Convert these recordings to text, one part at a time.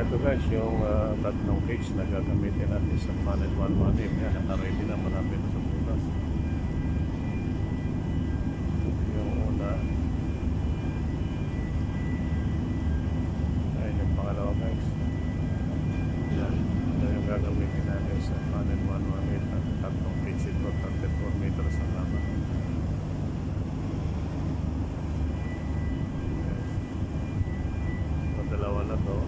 Ito guys, yung tatlong cage na gagamitin natin sa panel 118. Yan, naka-ready na, marami na sa bukas. Yung una. Ayun yung pangalawa guys. Yan, ito yung gagamitin natin sa panel 118. At tatlong cage ito, 34 meters ang laman. Ito, dalawa na to.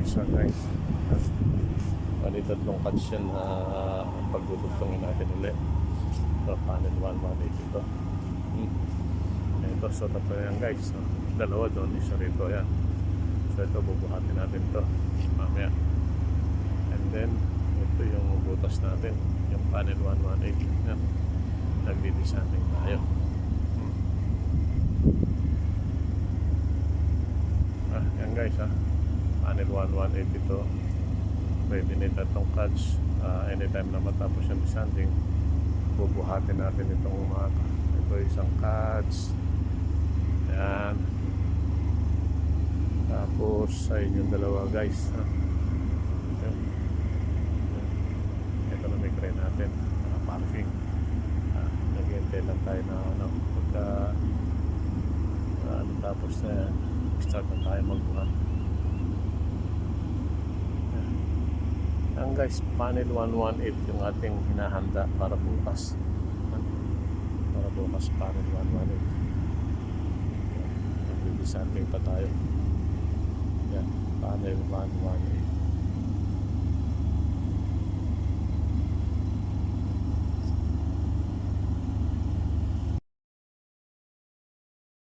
Isa guys, bali tatlong cuts yan na pagdudugtongin natin ulit. So panel 118 ito. Ito, so tatlo yan guys. So, dalawa doon, isa rito yan. So ito, bubuhatin natin ito mamaya. And then ito yung butas natin, yung panel 118 yan. Nagdi-designing tayo. Yan guys panel 118 ito, ready na itong cuts. Anytime na matapos yung sanding, bubuhatin natin itong umaga. Ito isang cuts, yan, tapos ayun yung dalawa guys. Ito na may crane natin, parking. Nag-hintay lang tayo na pagka tapos na start na tayo magbuhat. Ang guys, panel 118 yung ating hinahanda para bukas. Para bukas panel 118. Nagdi-designing pa tayo. Yan, panel 118.